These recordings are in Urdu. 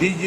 DG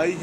IG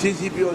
CCPO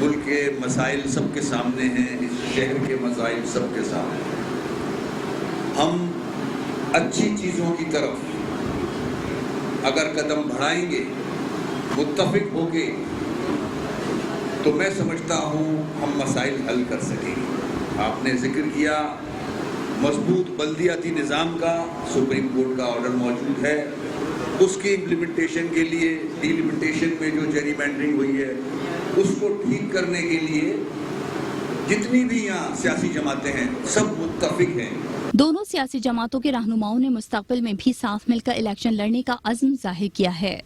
ملک کے مسائل سب کے سامنے ہیں، اس شہر کے مسائل سب کے سامنے ہیں۔ ہم اچھی چیزوں کی طرف اگر قدم بڑھائیں گے متفق ہو کے، تو میں سمجھتا ہوں ہم مسائل حل کر سکیں گے۔ آپ نے ذکر کیا مضبوط بلدیاتی نظام کا، سپریم کورٹ کا آرڈر موجود ہے، اس کی امپلیمنٹیشن کے لیے ڈیلیمیٹیشن میں جو جیری مینڈرنگ ہوئی ہے اس کو ٹھیک کرنے کے لیے جتنی بھی یہاں سیاسی جماعتیں ہیں سب متفق ہیں۔ دونوں سیاسی جماعتوں کے رہنماؤں نے مستقبل میں بھی ساتھ مل کر الیکشن لڑنے کا عزم ظاہر کیا ہے۔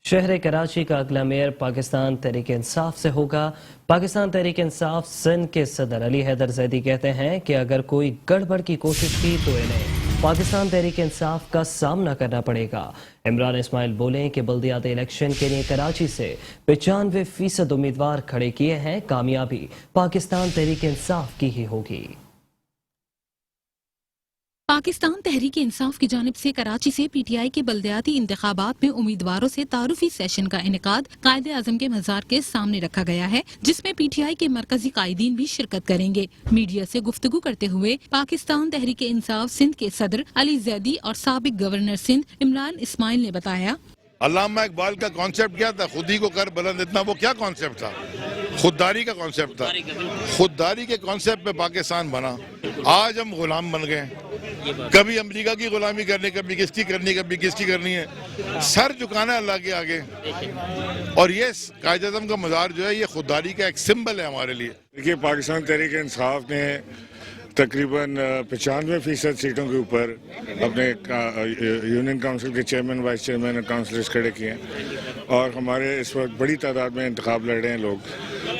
شہر کراچی کا اگلا میئر پاکستان تحریک انصاف سے ہوگا۔ پاکستان تحریک انصاف سندھ کے صدر علی حیدر زیدی کہتے ہیں کہ اگر کوئی گڑبڑ کی کوشش کی تو انہیں پاکستان تحریک انصاف کا سامنا کرنا پڑے گا۔ عمران اسماعیل بولیں کہ بلدیاتی الیکشن کے لیے کراچی سے 95% امیدوار کھڑے کیے ہیں، کامیابی پاکستان تحریک انصاف کی ہی ہوگی۔ پاکستان تحریک انصاف کی جانب سے کراچی سے پی ٹی آئی کے بلدیاتی انتخابات میں امیدواروں سے تعارفی سیشن کا انعقاد قائد اعظم کے مزار کے سامنے رکھا گیا ہے، جس میں پی ٹی آئی کے مرکزی قائدین بھی شرکت کریں گے۔ میڈیا سے گفتگو کرتے ہوئے پاکستان تحریک انصاف سندھ کے صدر علی زیدی اور سابق گورنر سندھ عمران اسماعیل نے بتایا، علامہ اقبال کا کانسیپٹ کیا تھا؟ خود ہی کو کر بلند اتنا، وہ کیا کانسیپٹ تھا؟ خودداری کا کانسیپٹ تھا۔ خودداری کے کانسیپٹ پہ پاکستان بنا۔ آج ہم غلام بن گئے، کبھی امریکہ کی غلامی کرنی، کبھی کس کی کرنی، کبھی کس کی کرنی ہے۔ سر جھکانا ہے اللہ کے آگے، اور یہ قائد اعظم کا مزار جو ہے یہ خودداری کا ایک سمبل ہے ہمارے لیے۔ دیکھیے، پاکستان تحریک انصاف نے تقریباً 95% سیٹوں کے اوپر اپنے یونین کونسل کے چیئرمین، وائس چیئرمین اور کونسلرز کھڑے کیے ہیں، اور ہمارے اس وقت بڑی تعداد میں انتخاب لڑ رہے ہیں لوگ۔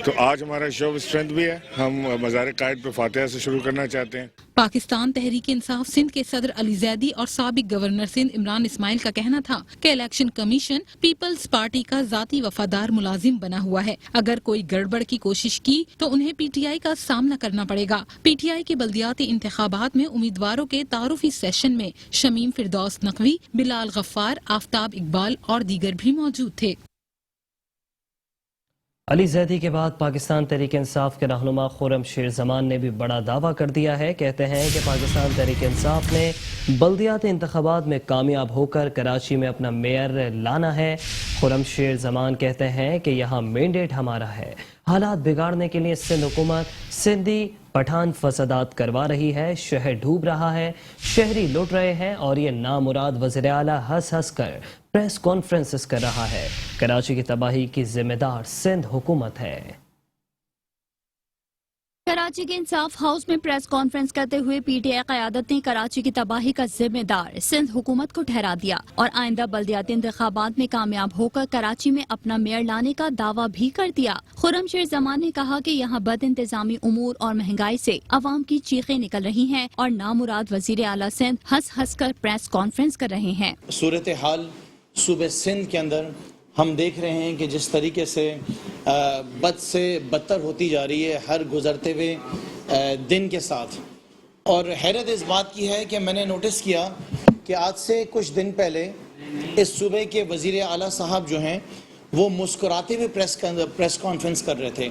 تو آج ہمارا شو آف اسٹرینتھ بھی ہے، ہم مزار قائد پہ فاتحہ سے شروع کرنا چاہتے ہیں۔ پاکستان تحریک انصاف سندھ کے صدر علی زیدی اور سابق گورنر سندھ عمران اسماعیل کا کہنا تھا کہ الیکشن کمیشن پیپلز پارٹی کا ذاتی وفادار ملازم بنا ہوا ہے، اگر کوئی گڑبڑ کی کوشش کی تو انہیں پی ٹی آئی کا سامنا کرنا پڑے گا۔ پی ٹی آئی کے بلدیاتی انتخابات میں امیدواروں کے تعارفی سیشن میں شمیم فردوس نقوی، بلال غفار، آفتاب اقبال اور دیگر بھی موجود تھے۔ علی زیدی کے بعد پاکستان تحریک انصاف کے رہنما خرم شیر زمان نے بھی بڑا دعویٰ کر دیا ہے۔ کہتے ہیں کہ پاکستان تحریک انصاف نے بلدیاتی انتخابات میں کامیاب ہو کر کراچی میں اپنا میئر لانا ہے۔ خرم شیر زمان کہتے ہیں کہ یہاں مینڈیٹ ہمارا ہے، حالات بگاڑنے کے لیے سندھ حکومت سندھی پٹھان فسادات کروا رہی ہے، شہر ڈوب رہا ہے، شہری لٹ رہے ہیں، اور یہ نامراد وزیر اعلیٰ ہنس ہنس کر پریس کانفرنسز کر رہا ہے۔ کراچی کی تباہی کی ذمہ دار سندھ حکومت ہے۔ کراچی کے انصاف ہاؤس میں پریس کانفرنس کرتے ہوئے پی ٹی آئی قیادت نے کراچی کی تباہی کا ذمہ دار سندھ حکومت کو ٹھہرا دیا، اور آئندہ بلدیاتی انتخابات میں کامیاب ہو کر کراچی میں اپنا میئر لانے کا دعویٰ بھی کر دیا۔ خرم شیر زمان نے کہا کہ یہاں بد انتظامی امور اور مہنگائی سے عوام کی چیخیں نکل رہی ہیں، اور نامراد وزیر اعلیٰ سندھ ہنس ہنس کر پریس کانفرنس کر رہے ہیں۔ صورتحال صوبے سندھ کے اندر ہم دیکھ رہے ہیں کہ جس طریقے سے بد سے بدتر ہوتی جا رہی ہے ہر گزرتے ہوئے دن کے ساتھ، اور حیرت اس بات کی ہے کہ میں نے نوٹس کیا کہ آج سے کچھ دن پہلے اس صوبے کے وزیر اعلیٰ صاحب جو ہیں وہ مسکراتے ہوئے پریس کانفرنس کر رہے تھے،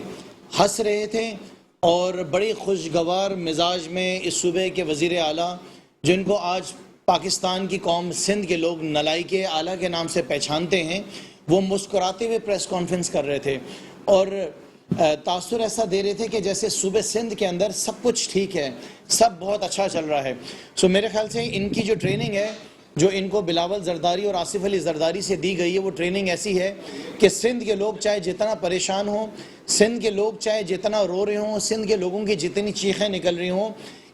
ہنس رہے تھے، اور بڑی خوشگوار مزاج میں اس صوبے کے وزیر اعلیٰ، جن کو آج پاکستان کی قوم سندھ کے لوگ نلائق اعلیٰ کے نام سے پہچانتے ہیں، وہ مسکراتے ہوئے پریس کانفرنس کر رہے تھے، اور تاثر ایسا دے رہے تھے کہ جیسے صوبے سندھ کے اندر سب کچھ ٹھیک ہے، سب بہت اچھا چل رہا ہے۔ سو میرے خیال سے ان کی جو ٹریننگ ہے، جو ان کو بلاول زرداری اور آصف علی زرداری سے دی گئی ہے، وہ ٹریننگ ایسی ہے کہ سندھ کے لوگ چاہے جتنا پریشان ہوں، سندھ کے لوگ چاہے جتنا رو رہے ہوں، سندھ کے لوگوں کی جتنی چیخیں نکل رہی ہوں،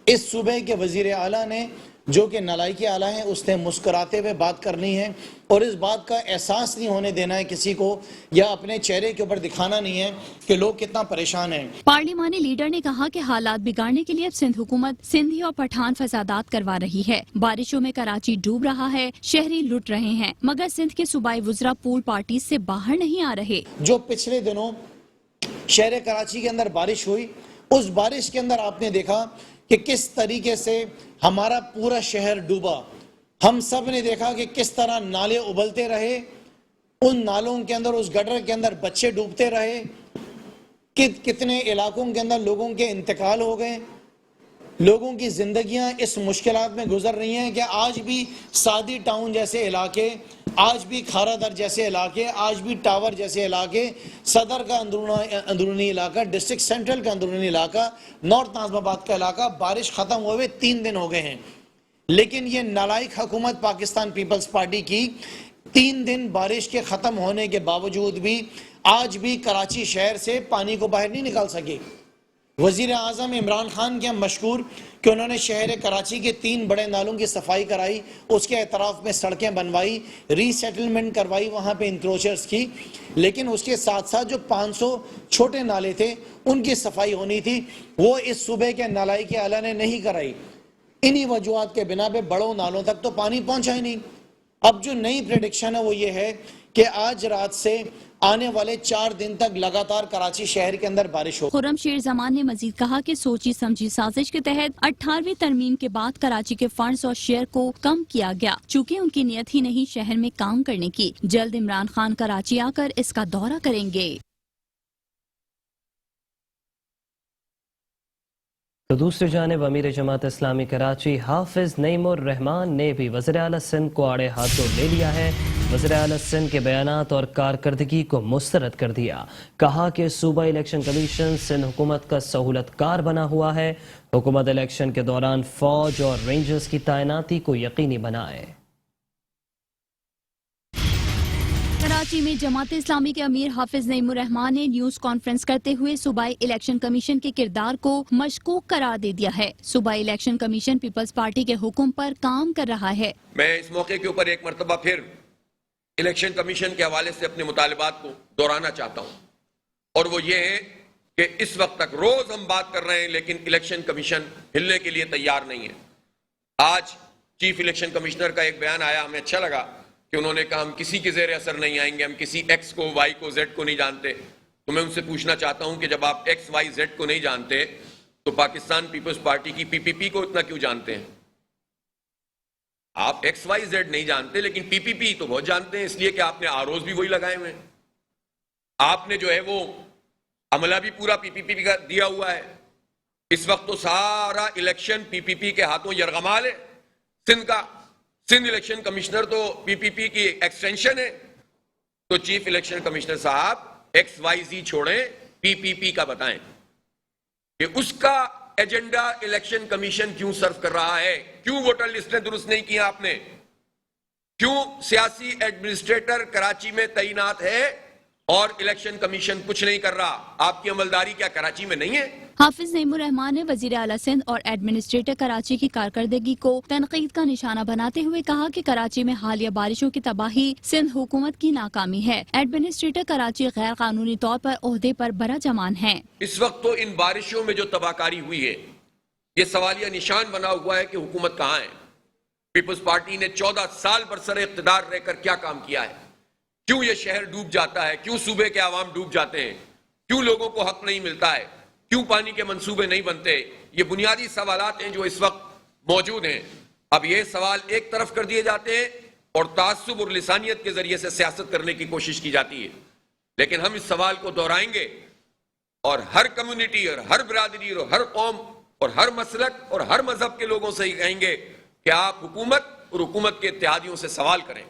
اس صوبے کے وزیر اعلیٰ نے، جو کہ نلائق اعلیٰ ہیں، اس نے مسکراتے ہوئے بات کرنی ہے، اور اس بات کا احساس نہیں ہونے دینا ہے کسی کو، یا اپنے چہرے کے اوپر دکھانا نہیں ہے کہ لوگ کتنا پریشان ہیں۔ پارلیمانی لیڈر نے کہا کہ حالات بگاڑنے کے لیے اب سندھ حکومت سندھی اور پٹھان فسادات کروا رہی ہے، بارشوں میں کراچی ڈوب رہا ہے، شہری لٹ رہے ہیں، مگر سندھ کے صوبائی وزراء پول پارٹی سے باہر نہیں آ رہے۔ جو پچھلے دنوں شہر کراچی کے اندر بارش ہوئی، اس بارش کے اندر آپ نے دیکھا کہ کس طریقے سے ہمارا پورا شہر ڈوبا۔ ہم سب نے دیکھا کہ کس طرح نالے ابلتے رہے، ان نالوں کے اندر, اس گٹر کے اندر بچے ڈوبتے رہے, کتنے علاقوں کے اندر لوگوں کے انتقال ہو گئے, لوگوں کی زندگیاں اس مشکلات میں گزر رہی ہیں کہ آج بھی سادی ٹاؤن جیسے علاقے, آج بھی کھارا در جیسے علاقے, آج بھی ٹاور جیسے علاقے, صدر کا اندرونی علاقہ, ڈسٹرکٹ سینٹرل کا اندرونی علاقہ, نارتھ ناظم آباد کا علاقہ, بارش ختم ہوئے 3 دن ہو گئے ہیں. لیکن یہ نالائق حکومت پاکستان پیپلز پارٹی کی 3 دن بارش کے ختم ہونے کے باوجود بھی آج بھی کراچی شہر سے پانی کو باہر نہیں نکال سکے. وزیر اعظم عمران خان کے ہم مشکور کہ انہوں نے شہر کراچی کے 3 بڑے نالوں کی صفائی کرائی, اس کے اطراف میں سڑکیں بنوائی, ری سیٹلمنٹ کروائی وہاں پہ انکروچرز کی, لیکن اس کے ساتھ ساتھ جو 500 چھوٹے نالے تھے ان کی صفائی ہونی تھی وہ اس صوبے کے نالائی کے اعلیٰ نے نہیں کرائی. انہی وجوہات کے بنا پہ بڑوں نالوں تک تو پانی پہنچا ہی نہیں. اب جو نئی پریڈکشن ہے وہ یہ ہے کہ آج رات سے آنے والے 4 دن تک لگاتار کراچی شہر کے اندر بارش ہو. خرم شیر زمان نے مزید کہا کہ سوچی سمجھی سازش کے تحت 18ویں ترمیم کے بعد کراچی کے فنڈز اور شیئر کو کم کیا گیا, چونکہ ان کی نیت ہی نہیں شہر میں کام کرنے کی. جلد عمران خان کراچی آ کر اس کا دورہ کریں گے. تو دوسری جانب امیر جماعت اسلامی کراچی حافظ نعیم الرحمان نے بھی وزیر اعلیٰ سندھ کو آڑے ہاتھوں لے لیا ہے. وزیر اعلیٰ سندھ کے بیانات اور کارکردگی کو مسترد کر دیا. کہا کہ صوبہ الیکشن کمیشن سندھ حکومت کا سہولت کار بنا ہوا ہے. حکومت الیکشن کے دوران فوج اور رینجرز کی تعیناتی کو یقینی بنائے. کراچی میں جماعت اسلامی کے امیر حافظ نعیم الرحمان نے نیوز کانفرنس کرتے ہوئے صوبائی الیکشن کمیشن کے کردار کو مشکوک قرار دے دیا ہے. صوبائی الیکشن کمیشن پیپلز پارٹی کے حکم پر کام کر رہا ہے. میں اس موقع کے اوپر ایک مرتبہ پھر الیکشن کمیشن کے حوالے سے اپنے مطالبات کو دہرانا چاہتا ہوں, اور وہ یہ ہے کہ اس وقت تک روز ہم بات کر رہے ہیں لیکن الیکشن کمیشن ہلنے کے لیے تیار نہیں ہے. آج چیف الیکشن کمشنر کا ایک بیان آیا, ہمیں اچھا لگا کہ انہوں نے کہا ہم کسی کے زیر اثر نہیں آئیں گے, ہم کسی ایکس کو, وائی کو, زیڈ کو نہیں جانتے. تو میں ان سے پوچھنا چاہتا ہوں کہ جب آپ ایکس, وائی, زیڈ کو نہیں جانتے تو پاکستان پیپلز پارٹی کی PPP کو اتنا کیوں جانتے ہیں؟ آپ ایکس, وائی, زیڈ نہیں جانتے لیکن PPP تو بہت جانتے ہیں, اس لیے کہ آپ نے آروز بھی وہی لگائے ہوئے ہیں, آپ نے جو ہے وہ عملہ بھی پورا PPP کا دیا ہوا ہے. اس وقت تو سارا الیکشن PPP کے ہاتھوں یرغمال ہے. سندھ کا سندھ الیکشن کمشنر تو PPP کی ایکسٹینشن ہے. تو چیف الیکشن کمشنر صاحب ایکس, وائی, زی چھوڑیں, PPP کا بتائیں کہ اس کا ایجنڈا الیکشن کمیشن کیوں سرو کر رہا ہے, کیوں ووٹر لسٹیں درست نہیں کیا آپ نے, کیوں سیاسی ایڈمنسٹریٹر کراچی میں تعینات ہے اور الیکشن کمیشن کچھ نہیں کر رہا. آپ کی عملداری کیا کراچی میں نہیں ہے؟ حافظ نعیم الرحمان نے وزیر اعلیٰ سندھ اور ایڈمنسٹریٹر کراچی کی کارکردگی کو تنقید کا نشانہ بناتے ہوئے کہا کہ کراچی میں حالیہ بارشوں کی تباہی سندھ حکومت کی ناکامی ہے. ایڈمنسٹریٹر کراچی غیر قانونی طور پر عہدے پر براجمان ہیں. اس وقت تو ان بارشوں میں جو تباہ کاری ہوئی ہے یہ سوالیہ نشان بنا ہوا ہے کہ حکومت کہاں ہے. پیپلز پارٹی نے 14 سال برسر اقتدار رہ کر کیا کام کیا ہے؟ کیوں یہ شہر ڈوب جاتا ہے, کیوں صوبے کے عوام ڈوب جاتے ہیں, کیوں لوگوں کو حق نہیں ملتا ہے, کیوں پانی کے منصوبے نہیں بنتے؟ یہ بنیادی سوالات ہیں جو اس وقت موجود ہیں. اب یہ سوال ایک طرف کر دیے جاتے ہیں اور تعصب اور لسانیت کے ذریعے سے سیاست کرنے کی کوشش کی جاتی ہے. لیکن ہم اس سوال کو دہرائیں گے اور ہر کمیونٹی اور ہر برادری اور ہر قوم اور ہر مسلک اور ہر مذہب کے لوگوں سے ہی کہیں گے کہ آپ حکومت اور حکومت کے اتحادیوں سے سوال کریں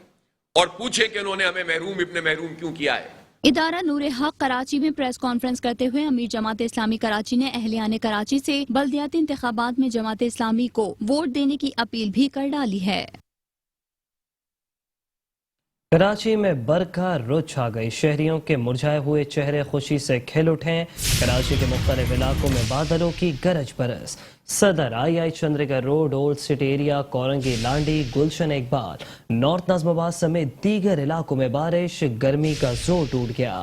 اور پوچھیں کہ انہوں نے ہمیں محروم ابن محروم کیوں کیا ہے. ادارہ نور حق کراچی میں پریس کانفرنس کرتے ہوئے امیر جماعت اسلامی کراچی نے اہلیان کراچی سے بلدیاتی انتخابات میں جماعت اسلامی کو ووٹ دینے کی اپیل بھی کر ڈالی ہے. کراچی میں برقع رخ چھا گئی, شہریوں کے مرجھائے ہوئے چہرے خوشی سے کھل اٹھے. کراچی کے مختلف علاقوں میں بادلوں کی گرج برس. Saddar I Chundrigar road, old city area, Korangi, Landhi, Gulshan Iqbal, north Nazimabad سمیت دیگر علاقوں میں بارش, گرمی کا زور ٹوٹ گیا.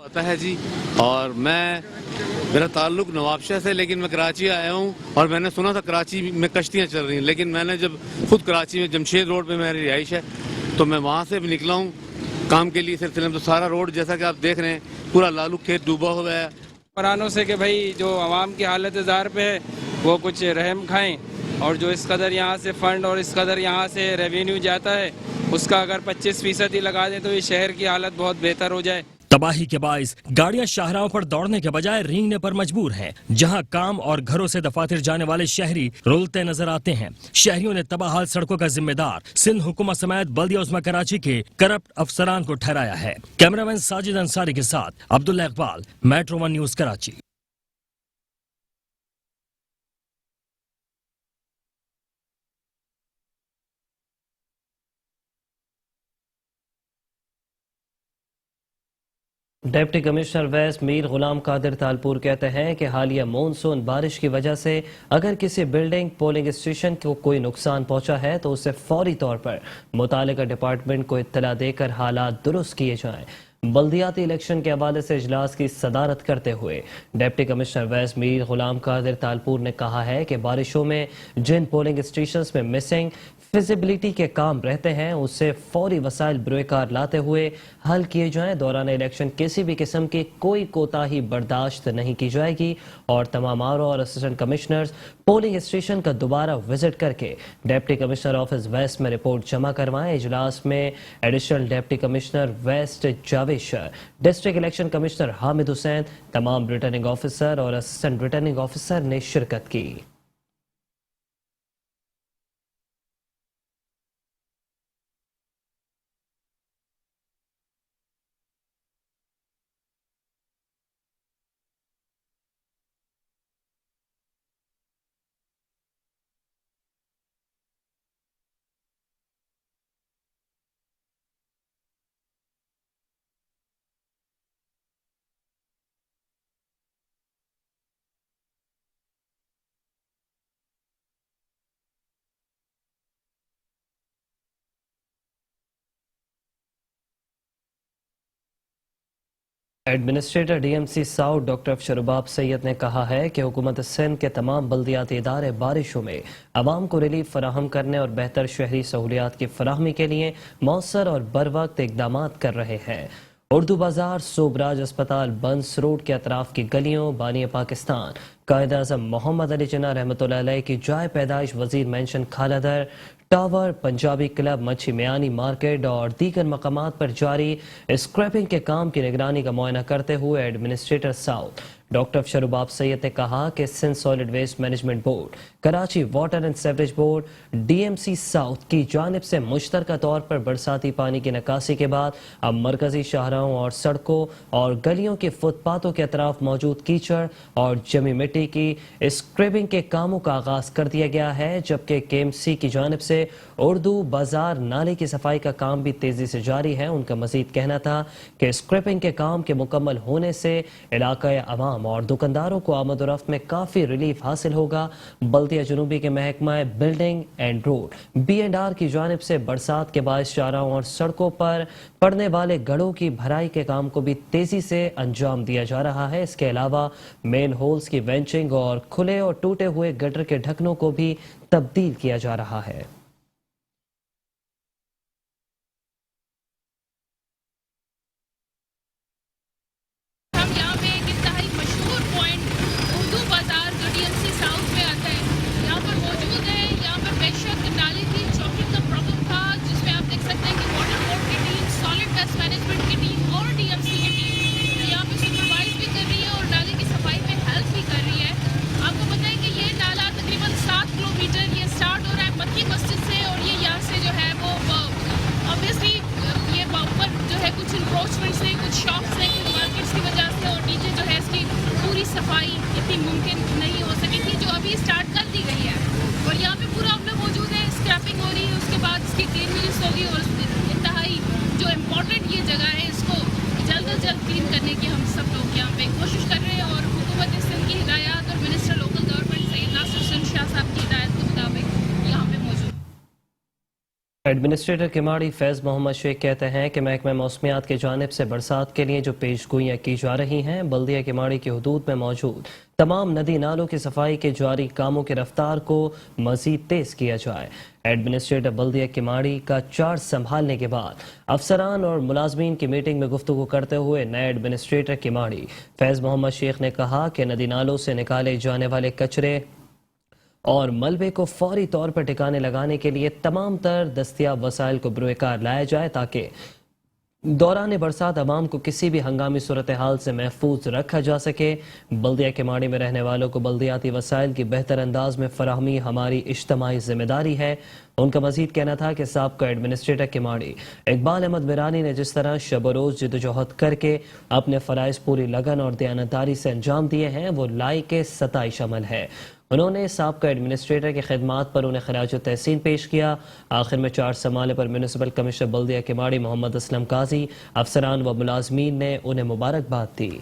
ہوتا ہے جی، اور میرا تعلق نواب شاہ سے، لیکن میں کراچی آیا ہوں اور میں نے سنا تھا کراچی میں کشتیاں چل رہی ہیں، لیکن میں نے جب خود کراچی میں جمشید روڈ پہ میری رہائش ہے تو میں وہاں سے بھی نکلا ہوں کام کے لیے سلسلے میں، تو سارا روڈ جیسا کہ آپ دیکھ رہے ہیں پورا لالو کھیت ڈوبا ہوا ہے۔ حکمرانوں سے کہ بھائی جو عوام کی حالت زار پہ ہے وہ کچھ رحم کھائیں، اور جو اس قدر یہاں سے فنڈ اور اس قدر یہاں سے ریونیو جاتا ہے اس کا اگر 25% ہی لگا دیں تو یہ شہر کی حالت بہت بہتر ہو جائے۔ تباہی کے باعث گاڑیاں شاہراہوں پر دوڑنے کے بجائے رینگنے پر مجبور ہیں، جہاں کام اور گھروں سے دفاتر جانے والے شہری رولتے نظر آتے ہیں۔ شہریوں نے تباہ حال سڑکوں کا ذمہ دار سندھ حکومت سمیت بلدیہ عظمی کراچی کے کرپٹ افسران کو ٹھہرایا ہے۔ کیمرہ مین ساجد انصاری کے ساتھ Abdullah Iqbal, Metro One News Karachi. Deputy commissioner west Mir Ghulam Qadir Talpur کہتے ہیں کہ حالیہ مونسون بارش کی وجہ سے اگر کسی بلڈنگ پولنگ اسٹیشن کو کوئی نقصان پہنچا ہے تو اسے فوری طور پر متعلقہ ڈپارٹمنٹ کو اطلاع دے کر حالات درست کیے جائیں۔ بلدیاتی الیکشن کے حوالے سے اجلاس کی صدارت کرتے ہوئے deputy commissioner west Mir Ghulam Qadir Talpur نے کہا ہے کہ بارشوں میں جن پولنگ اسٹیشنز میں مسنگ فیزیبلٹی کے کام رہتے ہیں اسے فوری وسائل بروئے کار لاتے ہوئے حل کیے جائیں۔ دوران الیکشن کسی بھی قسم کی کوئی کوتاہی برداشت نہیں کی جائے گی اور تمام آر او اور اسسٹنٹ کمشنرز پولنگ اسٹیشن کا دوبارہ وزٹ کر کے ڈپٹی کمشنر آفس ویسٹ میں رپورٹ جمع کروائیں۔ اجلاس میں additional deputy commissioner west Javed Shah, district election commissioner Hamid Hussain, تمام ریٹرننگ آفیسر اور اسسٹنٹ ریٹرننگ آفیسر نے شرکت کی۔ Administrator D M C south doctor افشرباب سید نے کہا ہے کہ حکومت سندھ کے تمام بلدیاتی ادارے بارشوں میں عوام کو ریلیف فراہم کرنے اور بہتر شہری سہولیات کی فراہمی کے لیے مؤثر اور بروقت اقدامات کر رہے ہیں۔ اردو بازار، صوبراج اسپتال، بنس روڈ کے اطراف کی گلیوں، بانی پاکستان قائد اعظم محمد علی جناح رحمۃ اللہ علیہ کی جائے پیدائش وزیر مینشن کھالادر ٹاور، پنجابی کلب، مچھی میانی مارکیٹ اور دیگر مقامات پر جاری اسکریپنگ کے کام کی نگرانی کا معائنہ کرتے ہوئے ایڈمنسٹریٹر ساؤتھ ڈاکٹر افشرباب سید نے کہا کہ Sindh solid waste management board, Karachi water and sewerage board, D M C south کی جانب سے مشترکہ طور پر برساتی پانی کی نکاسی کے بعد اب مرکزی شاہراہوں اور سڑکوں اور گلیوں کے فٹ پاتھوں کے اطراف موجود کیچڑ اور جمی مٹی کی اسکریپنگ کے کاموں کا آغاز کر دیا گیا ہے، جبکہ کے ایم سی کی جانب سے اردو بازار نالے کی صفائی کا کام بھی تیزی سے جاری ہے۔ ان کا مزید کہنا تھا کہ اسکریپنگ کے کام کے مکمل ہونے سے علاقۂ عوام اور دکانداروں کو آمد و رفت میں کافی ریلیف حاصل ہوگا۔ بلدیہ جنوبی کے محکمہ بلڈنگ اینڈ روڈ B&R کی جانب سے برسات کے باعث شاہراہوں اور سڑکوں پر پڑنے والے گڑھوں کی بھرائی کے کام کو بھی تیزی سے انجام دیا جا رہا ہے۔ اس کے علاوہ مین ہولز کی وینچنگ اور کھلے اور ٹوٹے ہوئے گٹر کے ڈھکنوں کو بھی تبدیل کیا جا رہا ہے۔ ایڈمنسٹریٹر کماڑی فیض محمد شیخ کہتے ہیں کہ محکمہ موسمیات کی جانب سے برسات کے لیے جو پیش گوئیاں کی جا رہی ہیں بلدیہ کماڑی کی حدود میں موجود تمام ندی نالوں کی صفائی کے جاری کاموں کی رفتار کو مزید تیز کیا جائے۔ ایڈمنسٹریٹر بلدیہ کماڑی کا چارج سنبھالنے کے بعد افسران اور ملازمین کی میٹنگ میں گفتگو کرتے ہوئے نئے ایڈمنسٹریٹر کماڑی فیض محمد شیخ نے کہا کہ ندی نالوں سے نکالے جانے والے کچرے اور ملبے کو فوری طور پر ٹھکانے لگانے کے لیے تمام تر دستیاب وسائل کو بروئے کار لایا جائے تاکہ دوران برسات عوام کو کسی بھی ہنگامی صورتحال سے محفوظ رکھا جا سکے۔ بلدیہ کماڑی میں رہنے والوں کو بلدیاتی وسائل کی بہتر انداز میں فراہمی ہماری اجتماعی ذمہ داری ہے۔ ان کا مزید کہنا تھا کہ سابقہ ایڈمنسٹریٹر کماڑی اقبال احمد میرانی نے جس طرح شب و روز جدوجہد کر کے اپنے فرائض پوری لگن اور دیانتداری سے انجام دیے ہیں وہ لائق ستائش عمل ہے۔ انہوں نے سابقہ ایڈمنسٹریٹر کی خدمات پر انہیں خراج تحسین پیش کیا۔ آخر میں چارج سنبھالنے پر میونسپل کمشنر بلدیہ کماڑی محمد اسلم قاضی، افسران و ملازمین نے انہیں مبارکباد دی۔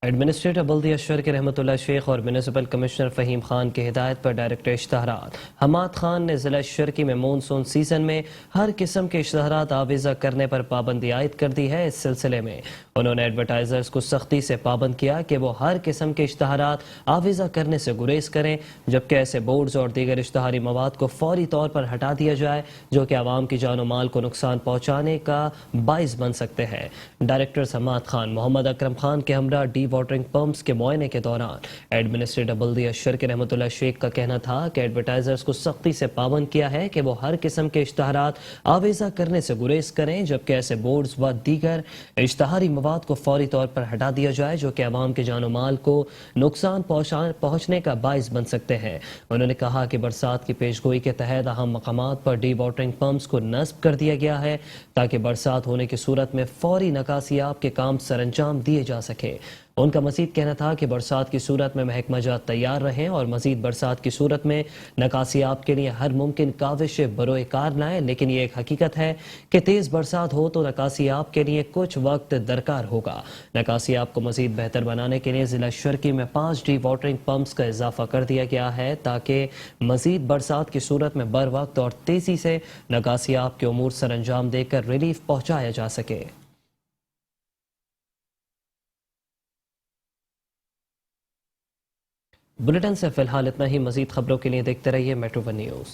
ایڈمنسٹریٹر بلدیہ شرک رحمت اللہ شیخ اور میونسپل کمشنر فہیم خان کی ہدایت پر ڈائریکٹر اشتہارات حماد خان نے ضلع شرکی میں مونسون سیزن میں ہر قسم کے اشتہارات آویزہ کرنے پر پابندی عائد کر دی ہے۔ اس سلسلے میں انہوں نے ایڈورٹائزرز کو سختی سے پابند کیا کہ وہ ہر قسم کے اشتہارات آویزہ کرنے سے گریز کریں، جبکہ ایسے بورڈز اور دیگر اشتہاری مواد کو فوری طور پر ہٹا دیا جائے جو کہ عوام کی جان و مال کو نقصان پہنچانے کا باعث بن سکتے ہیں۔ ڈائریکٹر حماد خان محمد اکرم خان کے ہمراہ ڈی واٹرنگ پمپس کے معائنے کے دوران ایڈمنسٹریٹر بلدیہ شرک رحمت اللہ شیخ کا کہنا تھا کہ ایڈورٹائزرز کو سختی سے پابند کیا ہے کہ وہ ہر قسم کے اشتہارات آویزہ کرنے سے گریز کریں، جبکہ ایسے بورڈز و دیگر اشتہاری مواد کو فوری طور پر ہٹا دیا جائے جو کہ عوام کے جان و مال کو نقصان پہنچنے کا باعث بن سکتے ہیں۔ انہوں نے کہا کہ برسات کی پیش گوئی کے تحت اہم مقامات پر ڈی واٹرنگ پمپس کو نصب کر دیا گیا ہے تاکہ برسات ہونے کی صورت میں فوری نکاسیاب کے کام سر انجام دیے جا سکے۔ ان کا مزید کہنا تھا کہ برسات کی صورت میں محکمہ جات تیار رہیں اور مزید برسات کی صورت میں نکاسیاب کے لیے ہر ممکن کاوش بروئے کار لائیں، لیکن یہ ایک حقیقت ہے کہ تیز برسات ہو تو نکاسیاب کے لیے کچھ وقت درکار ہوگا۔ نکاسیاب کو مزید بہتر بنانے کے لیے ضلع شرکی میں 5 ڈی واٹرنگ پمپس کا اضافہ کر دیا گیا ہے تاکہ مزید برسات کی صورت میں بر وقت اور تیزی سے نکاسیاب کے امور سر انجام دے کر ریلیف پہنچایا جا سکے۔ بلیٹن سے فی الحال اتنا ہی۔ مزید خبروں کے لیے دیکھتے رہیے میٹرو ون نیوز۔